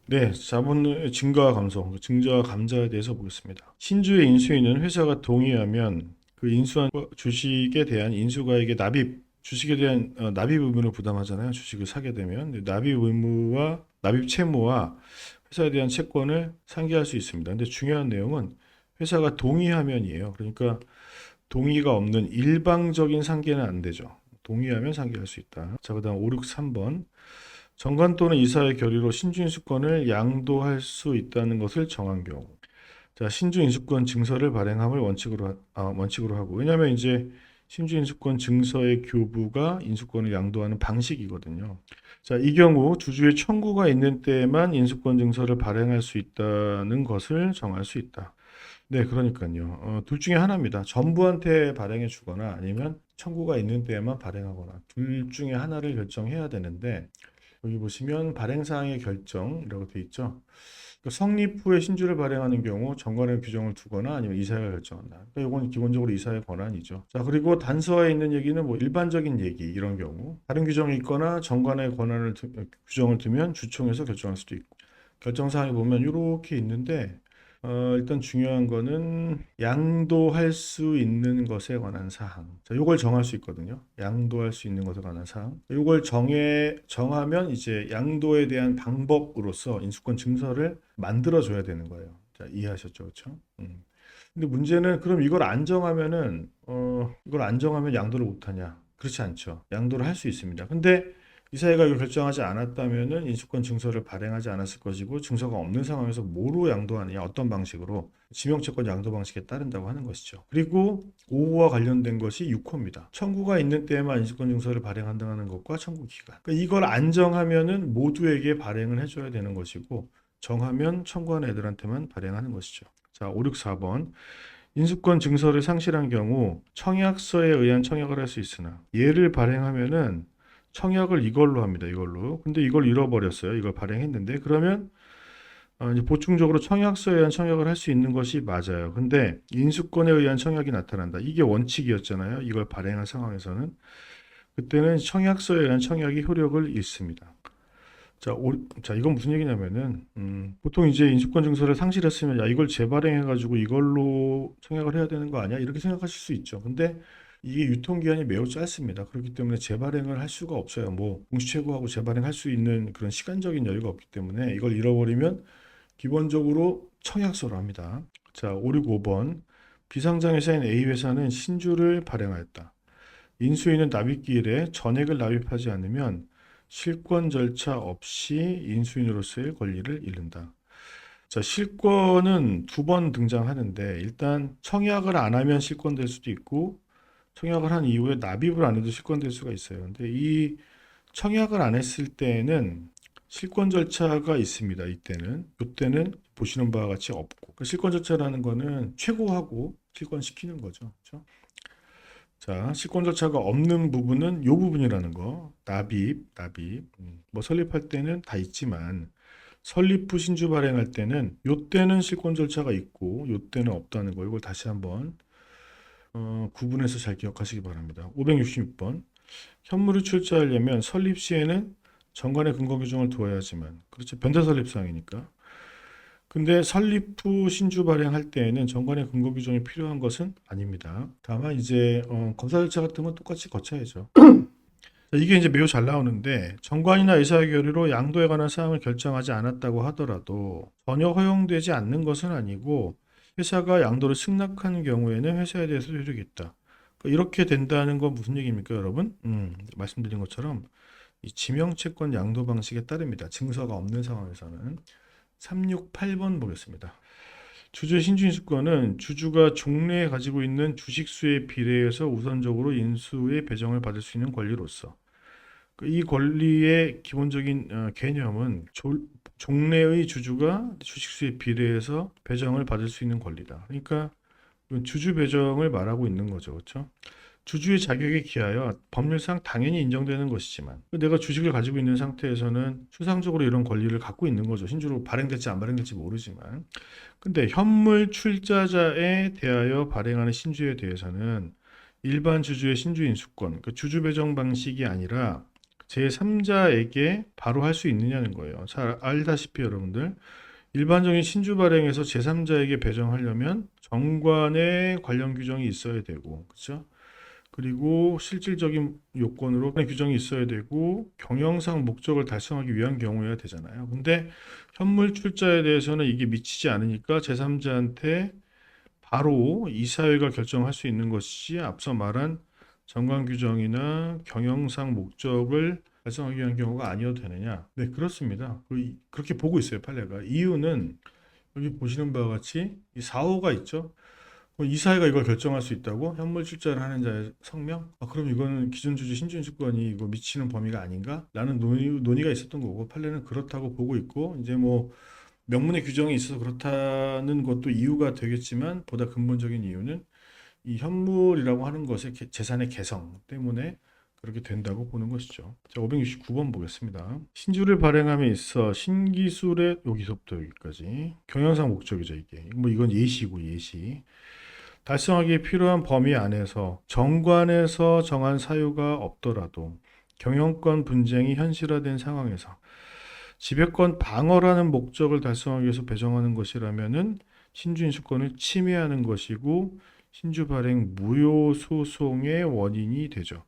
네, 자본 증가와 감소, 증자와 감자에 대해서 보겠습니다. 신주의 인수인은 회사가 동의하면 그 인수한 주식에 대한 인수가액의 주식에 대한 납입 의무를 부담하잖아요. 주식을 사게 되면 근데 납입 의무와 납입 채무와 회사에 대한 채권을 상기할 수 있습니다. 근데 중요한 내용은 회사가 동의하면이에요. 그러니까 동의가 없는 일방적인 상계는 안 되죠. 동의하면 상계할 수 있다. 자, 그다음 563번. 정관 또는 이사의 결의로 신주인수권을 양도할 수 있다는 것을 정한 경우. 자, 신주인수권 증서를 발행함을 원칙으로 하고. 왜냐하면 이제 신주인수권 증서의 교부가 인수권을 양도하는 방식이거든요. 자, 이 경우 주주의 청구가 있는 때에만 인수권 증서를 발행할 수 있다는 것을 정할 수 있다. 네, 그러니까요. 둘 중에 하나입니다. 전부한테 발행해 주거나 아니면 청구가 있는 때에만 발행하거나 둘 중에 하나를 결정해야 되는데 여기 보시면 발행사항의 결정이라고 되어 있죠. 그 성립 후에 신주를 발행하는 경우 정관의 규정을 두거나 아니면 이사회가 결정한다. 그러니까 이건 기본적으로 이사의 권한이죠. 자, 그리고 단서에 있는 얘기는 뭐 일반적인 얘기 이런 경우 다른 규정이 있거나 정관의 규정을 두면 주총에서 결정할 수도 있고 결정사항에 보면 이렇게 있는데 일단 중요한 거는 양도할 수 있는 것에 관한 사항. 자, 요걸 정할 수 있거든요. 양도할 수 있는 것에 관한 사항. 요걸 정하면 이제 양도에 대한 방법으로서 인수권 증서를 만들어 줘야 되는 거예요. 자, 이해하셨죠? 그렇죠? 근데 문제는 그럼 이걸 안 정하면 양도를 못 하냐? 그렇지 않죠. 양도를 할 수 있습니다. 근데 이사회가 이걸 결정하지 않았다면은 인수권 증서를 발행하지 않았을 것이고 증서가 없는 상황에서 뭐로 양도하느냐 어떤 방식으로 지명채권 양도 방식에 따른다고 하는 것이죠. 그리고 5호와 관련된 것이 6호입니다. 청구가 있는 때에만 인수권 증서를 발행한다는 것과 청구 기간. 그러니까 이걸 안 정하면은 모두에게 발행을 해줘야 되는 것이고 정하면 청구한 애들한테만 발행하는 것이죠. 자, 564번. 인수권 증서를 상실한 경우 청약서에 의한 청약을 할 수 있으나 얘를 발행하면은 청약을 이걸로 합니다. 이걸로. 근데 이걸 잃어버렸어요. 이걸 발행했는데 그러면 이제 보충적으로 청약서에 의한 청약을 할 수 있는 것이 맞아요. 근데 인수권에 의한 청약이 나타난다. 이게 원칙이었잖아요. 이걸 발행한 상황에서는 그때는 청약서에 의한 청약이 효력을 잃습니다. 자, 이건 무슨 얘기냐면은, 보통 이제 인수권 증서를 상실했으면, 야, 이걸 재발행해가지고 이걸로 청약을 해야 되는 거 아니야? 이렇게 생각하실 수 있죠. 근데 이게 유통기한이 매우 짧습니다. 그렇기 때문에 재발행을 할 수가 없어요. 뭐, 공시최고하고 재발행할 수 있는 그런 시간적인 여유가 없기 때문에 이걸 잃어버리면 기본적으로 청약서로 합니다. 자, 565번. 비상장회사인 A회사는 신주를 발행하였다. 인수인은 납입기일에 전액을 납입하지 않으면 실권 절차 없이 인수인으로서의 권리를 잃는다. 자, 실권은 두 번 등장하는데 일단 청약을 안 하면 실권될 수도 있고 청약을 한 이후에 납입을 안 해도 실권될 수가 있어요. 근데 이 청약을 안 했을 때에는 실권 절차가 있습니다. 이때는 보시는 바와 같이 없고 그 실권 절차라는 거는 최고하고 실권시키는 거죠. 그렇죠? 자, 실권 절차가 없는 부분은 요 부분이라는 거. 납입. 뭐 설립할 때는 다 있지만 설립 후 신주 발행할 때는 요 때는 실권 절차가 있고 요 때는 없다는 거. 이걸 다시 한번 구분해서 잘 기억하시기 바랍니다. 566번. 현물을 출자하려면 설립 시에는 정관의 근거 규정을 두어야 하지만 그렇죠. 변제 설립 사항이니까. 근데 설립 후 신주 발행할 때에는 정관의 근거 규정이 필요한 것은 아닙니다. 다만 이제 검사 절차 같은 건 똑같이 거쳐야죠. 자, 이게 이제 매우 잘 나오는데 정관이나 의사의 결의로 양도에 관한 사항을 결정하지 않았다고 하더라도 전혀 허용되지 않는 것은 아니고 회사가 양도를 승낙하는 경우에는 회사에 대해서 효력이 있다. 그러니까 이렇게 된다는 건 무슨 얘기입니까, 여러분? 말씀드린 것처럼 이 지명채권 양도 방식에 따릅니다. 증서가 없는 상황에서는 368번 보겠습니다. 주주의 신주인수권은 주주가 종래에 가지고 있는 주식수에 비례해서 우선적으로 인수의 배정을 받을 수 있는 권리로서 이 권리의 기본적인 개념은 종래의 주주가 주식수에 비례해서 배정을 받을 수 있는 권리다. 그러니까 주주 배정을 말하고 있는 거죠. 그렇죠? 주주의 자격에 기하여 법률상 당연히 인정되는 것이지만 내가 주식을 가지고 있는 상태에서는 추상적으로 이런 권리를 갖고 있는 거죠. 신주로 발행될지 안 발행될지 모르지만 근데 현물 출자자에 대하여 발행하는 신주에 대해서는 일반 주주의 신주 인수권, 그 주주 배정 방식이 아니라 제3자에게 바로 할 수 있느냐는 거예요. 잘 알다시피 여러분들 일반적인 신주 발행에서 제3자에게 배정하려면 정관에 관련 규정이 있어야 되고, 그렇죠? 그리고 실질적인 요건으로 규정이 있어야 되고 경영상 목적을 달성하기 위한 경우여야 되잖아요. 근데 현물 출자에 대해서는 이게 미치지 않으니까 제3자한테 바로 이사회가 결정할 수 있는 것이 앞서 말한 정관 규정이나 경영상 목적을 달성하기 위한 경우가 아니어도 되느냐? 네, 그렇습니다. 그렇게 보고 있어요, 판례가. 이유는 여기 보시는 바와 같이 이 4호가 있죠. 이사회가 이걸 결정할 수 있다고? 현물 출자를 하는 자의 성명? 그럼 이거는 기존주주 신주인수권이 이거 미치는 범위가 아닌가? 라는 논의가 있었던 거고 판례는 그렇다고 보고 있고 이제 뭐 명문의 규정이 있어서 그렇다는 것도 이유가 되겠지만 보다 근본적인 이유는 이 현물이라고 하는 것의 재산의 개성 때문에 그렇게 된다고 보는 것이죠. 자, 569번 보겠습니다. 신주를 발행함에 있어 신기술의 여기서부터 여기까지 경영상 목적이죠, 이게. 뭐 이건 예시고 예시. 달성하기 필요한 범위 안에서 정관에서 정한 사유가 없더라도 경영권 분쟁이 현실화된 상황에서 지배권 방어라는 목적을 달성하기 위해서 배정하는 것이라면은 신주 인수권을 침해하는 것이고 신주 발행 무효 소송의 원인이 되죠.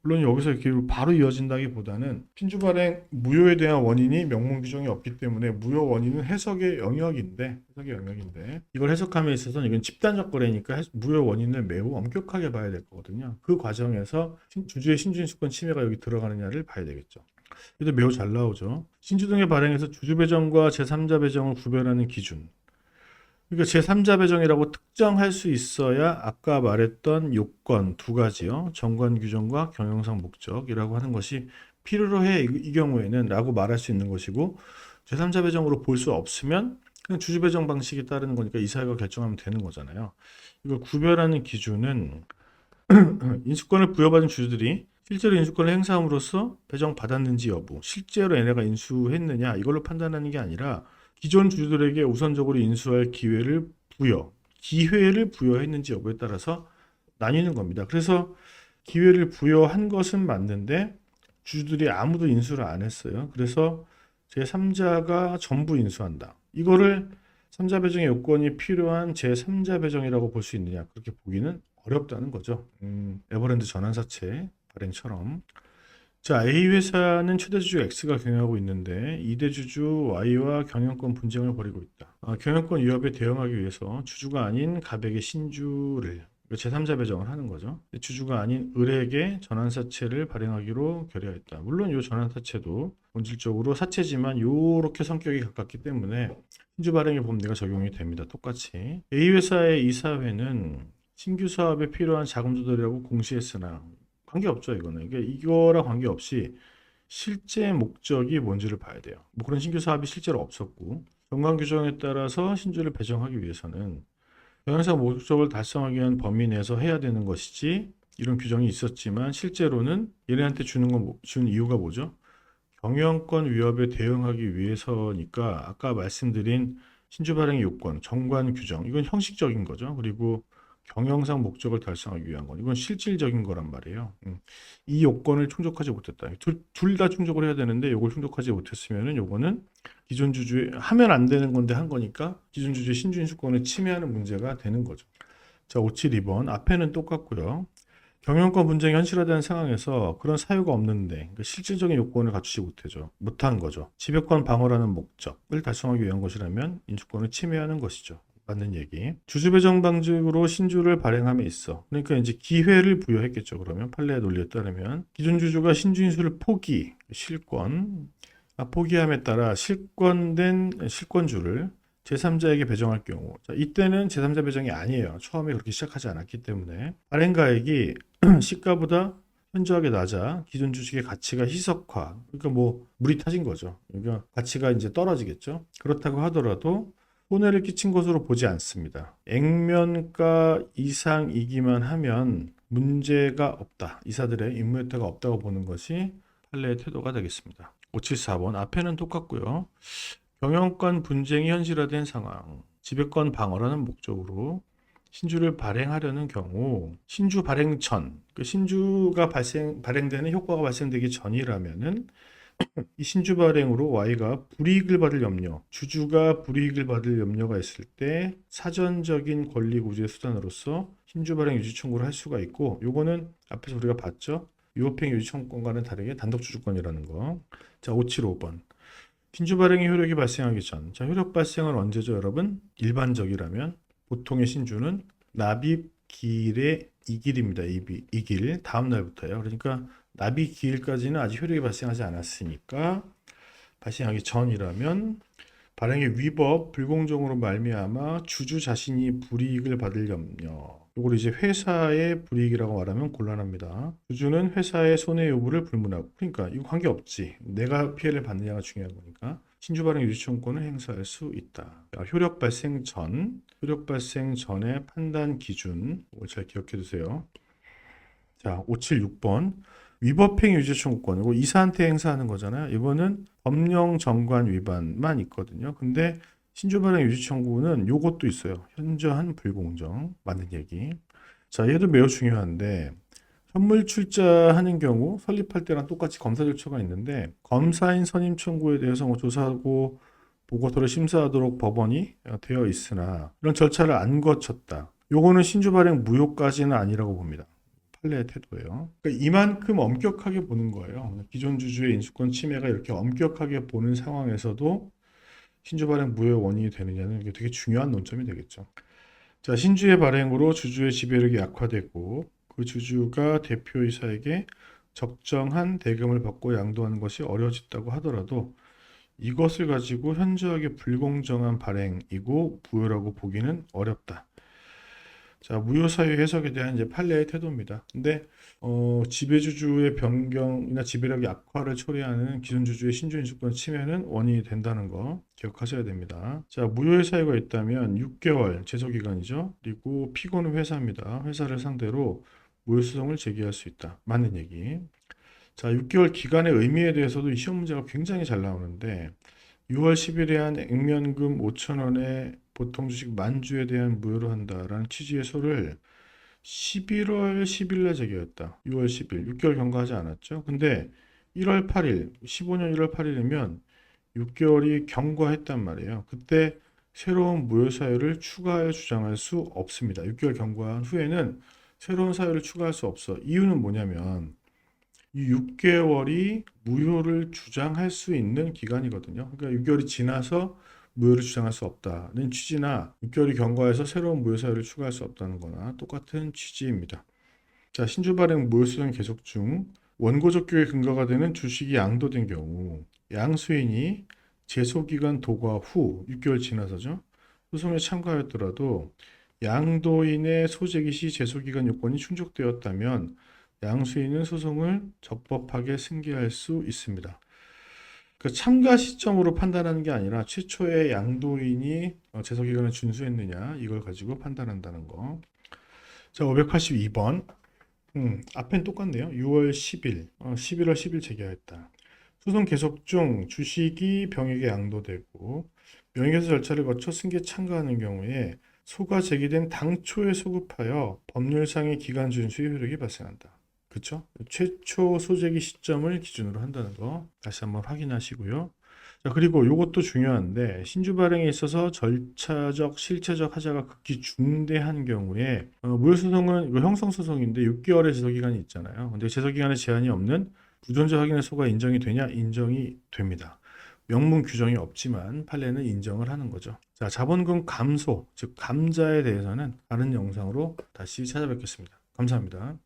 물론 여기서 이렇게 바로 이어진다기보다는 신주 발행 무효에 대한 원인이 명문 규정이 없기 때문에 무효 원인은 해석의 영역인데 이걸 해석함에 있어서는 이건 집단적 거래니까 무효 원인을 매우 엄격하게 봐야 될 거거든요. 그 과정에서 주주의 신주 인수권 침해가 여기 들어가느냐를 봐야 되겠죠. 이게 매우 잘 나오죠. 신주 등의 발행에서 주주 배정과 제3자 배정을 구별하는 기준. 그러니까 제3자 배정이라고 특정할 수 있어야 아까 말했던 요건 두 가지요. 정관 규정과 경영상 목적이라고 하는 것이 필요로 해. 이 경우에는 라고 말할 수 있는 것이고 제3자 배정으로 볼 수 없으면 그냥 주주 배정 방식에 따르는 거니까 이사회가 결정하면 되는 거잖아요. 이걸 구별하는 기준은 인수권을 부여받은 주주들이 실제로 인수권을 행사함으로써 배정받았는지 여부, 실제로 얘네가 인수했느냐 이걸로 판단하는 게 아니라 기존 주주들에게 우선적으로 인수할 기회를 부여했는지 여부에 따라서 나뉘는 겁니다. 그래서 기회를 부여한 것은 맞는데 주주들이 아무도 인수를 안 했어요. 그래서 제3자가 전부 인수한다. 이거를 3자 배정의 요건이 필요한 제3자 배정이라고 볼 수 있느냐? 그렇게 보기는 어렵다는 거죠. 에버랜드 전환사채 발행처럼. 자, A 회사는 최대 주주 X가 경영하고 있는데 2대 주주 Y와 경영권 분쟁을 벌이고 있다. 경영권 위협에 대응하기 위해서 주주가 아닌 갑에게 신주를 제3자 배정을 하는 거죠. 주주가 아닌 을에게 전환사채를 발행하기로 결의하였다. 물론 이 전환사채도 본질적으로 사채지만 이렇게 성격이 가깝기 때문에 신주 발행의 법리가 적용이 됩니다. 똑같이. A 회사의 이사회는 신규 사업에 필요한 자금 조달이라고 공시했으나 관계없죠, 이거는. 이거랑 관계없이 실제 목적이 뭔지를 봐야 돼요. 뭐 그런 신규 사업이 실제로 없었고 정관 규정에 따라서 신주를 배정하기 위해서는 경영상 목적을 달성하기 위한 범위 내에서 해야 되는 것이지 이런 규정이 있었지만 실제로는 얘네한테 준 이유가 뭐죠? 경영권 위협에 대응하기 위해서니까 아까 말씀드린 신주 발행 요건, 정관 규정 이건 형식적인 거죠. 그리고 경영상 목적을 달성하기 위한 건 이건 실질적인 거란 말이에요. 이 요건을 충족하지 못했다. 둘 다 충족을 해야 되는데 이걸 충족하지 못했으면은 요거는 기존 주주의 하면 안 되는 건데 한 거니까 기존 주주의 신주 인수권을 침해하는 문제가 되는 거죠. 자, 572번 앞에는 똑같고요. 경영권 분쟁이 현실화된 상황에서 그런 사유가 없는데 그러니까 실질적인 요건을 갖추지 못한 거죠. 지배권 방어라는 목적을 달성하기 위한 것이라면 인수권을 침해하는 것이죠. 맞는 얘기. 주주 배정 방식으로 신주를 발행함에 있어. 그러니까 이제 기회를 부여했겠죠. 그러면 판례의 논리에 따르면 기존 주주가 신주 인수를 포기함에 따라 실권된 실권주를 제3자에게 배정할 경우. 자, 이때는 제3자 배정이 아니에요. 처음에 그렇게 시작하지 않았기 때문에 발행가액이 시가보다 현저하게 낮아 기존 주식의 가치가 희석화. 그러니까 뭐 물이 타진 거죠. 그러니까 가치가 이제 떨어지겠죠. 그렇다고 하더라도 손해를 끼친 것으로 보지 않습니다. 액면가 이상이기만 하면 문제가 없다. 이사들의 임무효과가 없다고 보는 것이 판례의 태도가 되겠습니다. 574번 앞에는 똑같고요. 경영권 분쟁이 현실화된 상황, 지배권 방어라는 목적으로 신주를 발행하려는 경우 신주 발행 전, 그 신주가 발행되는 효과가 발생되기 전이라면은 이 신주 발행으로 Y가 불이익을 받을 염려, 주주가 불이익을 받을 염려가 있을 때 사전적인 권리 구제 수단으로서 신주 발행 유지 청구를 할 수가 있고, 요거는 앞에서 우리가 봤죠? 유효평 유지 청구권과는 다르게 단독 주주권이라는 거. 자, 575번. 신주 발행의 효력이 발생하기 전. 자, 효력 발생은 언제죠, 여러분? 일반적이라면 보통의 신주는 납입 기일의 2길입니다. 2길 다음 날부터요. 그러니까 납입 기일까지는 아직 효력이 발생하지 않았으니까 발생하기 전이라면 발행의 위법, 불공정으로 말미암아 주주 자신이 불이익을 받을 염려. 이걸 이제 회사의 불이익이라고 말하면 곤란합니다. 주주는 회사의 손해 여부를 불문하고, 그러니까 이거 관계없지. 내가 피해를 받느냐가 중요한 거니까 신주 발행 유지 청구권을 행사할 수 있다. 효력 발생 전의 판단 기준, 이걸 잘 기억해 두세요. 자, 576번. 위법행 유지 청구권. 이거 이사한테 행사하는 거잖아요. 이거는 법령 정관 위반만 있거든요. 근데 신주 발행 유지 청구는 요것도 있어요. 현저한 불공정. 맞는 얘기. 자, 얘도 매우 중요한데 현물 출자하는 경우 설립할 때랑 똑같이 검사 절차가 있는데 검사인 선임 청구에 대해서 뭐 조사하고 보고서를 심사하도록 법원이 되어 있으나 이런 절차를 안 거쳤다. 요거는 신주 발행 무효까지는 아니라고 봅니다. 판례의 태도예요. 그러니까 이만큼 엄격하게 보는 거예요. 기존 주주의 인수권 침해가 이렇게 엄격하게 보는 상황에서도 신주 발행 무효의 원인이 되느냐는 이게 되게 중요한 논점이 되겠죠. 자, 신주의 발행으로 주주의 지배력이 약화되고 그 주주가 대표이사에게 적정한 대금을 받고 양도하는 것이 어려워졌다고 하더라도 이것을 가지고 현저하게 불공정한 발행이고 무효라고 보기는 어렵다. 자, 무효 사유 해석에 대한 이제 판례의 태도입니다. 근데 지배주주의 변경이나 지배력 약화를 초래하는 기존 주주의 신주 인수권 침해는 원인이 된다는 거 기억하셔야 됩니다. 자, 무효의 사유가 있다면 6개월 제소 기간이죠. 그리고 피고는 회사입니다. 회사를 상대로 무효 소송을 제기할 수 있다. 맞는 얘기. 자, 6개월 기간의 의미에 대해서도 이 시험 문제가 굉장히 잘 나오는데 6월 10일에 한 액면금 5,000원의 보통 주식 만주에 대한 무효로 한다라는 취지의 소를 11월 10일에 제기했다. 6월 10일, 6개월 경과하지 않았죠. 근데 1월 8일, 15년 1월 8일이면 6개월이 경과했단 말이에요. 그때 새로운 무효 사유를 추가하여 주장할 수 없습니다. 6개월 경과한 후에는 새로운 사유를 추가할 수 없어. 이유는 뭐냐면 이 6개월이 무효를 주장할 수 있는 기간이거든요. 그러니까 6개월이 지나서 무효를 주장할 수 없다는 취지나 6개월이 경과해서 새로운 무효 사유를 추가할 수 없다는 거나 똑같은 취지입니다. 자, 신주 발행 무효 소송 계속 중 원고 적격의 근거가 되는 주식이 양도된 경우 양수인이 제소기간 도과 후 6개월 지나서죠. 소송에 참가하였더라도 양도인의 소재기 시 제소기간 요건이 충족되었다면 양수인은 소송을 적법하게 승계할 수 있습니다. 그 참가 시점으로 판단하는 게 아니라 최초의 양도인이 제소기간을 준수했느냐 이걸 가지고 판단한다는 거. 자, 582번. 앞엔 똑같네요. 6월 10일, 11월 10일 제기하였다. 소송 계속 중 주식이 병에게 양도되고 명의훼손 절차를 거쳐 승계 참가하는 경우에 소가 제기된 당초에 소급하여 법률상의 기간 준수의 효력이 발생한다. 그렇죠? 최초 소재기 시점을 기준으로 한다는 거 다시 한번 확인하시고요. 자, 그리고 이것도 중요한데 신주 발행에 있어서 절차적, 실체적 하자가 극히 중대한 경우에 무효소송은 이거 형성소송인데 6개월의 제소기간이 있잖아요. 근데 제소기간에 제한이 없는 부존재 확인의 소가 인정이 되냐? 인정이 됩니다. 명문 규정이 없지만 판례는 인정을 하는 거죠. 자, 자본금 감소, 즉 감자에 대해서는 다른 영상으로 다시 찾아뵙겠습니다. 감사합니다.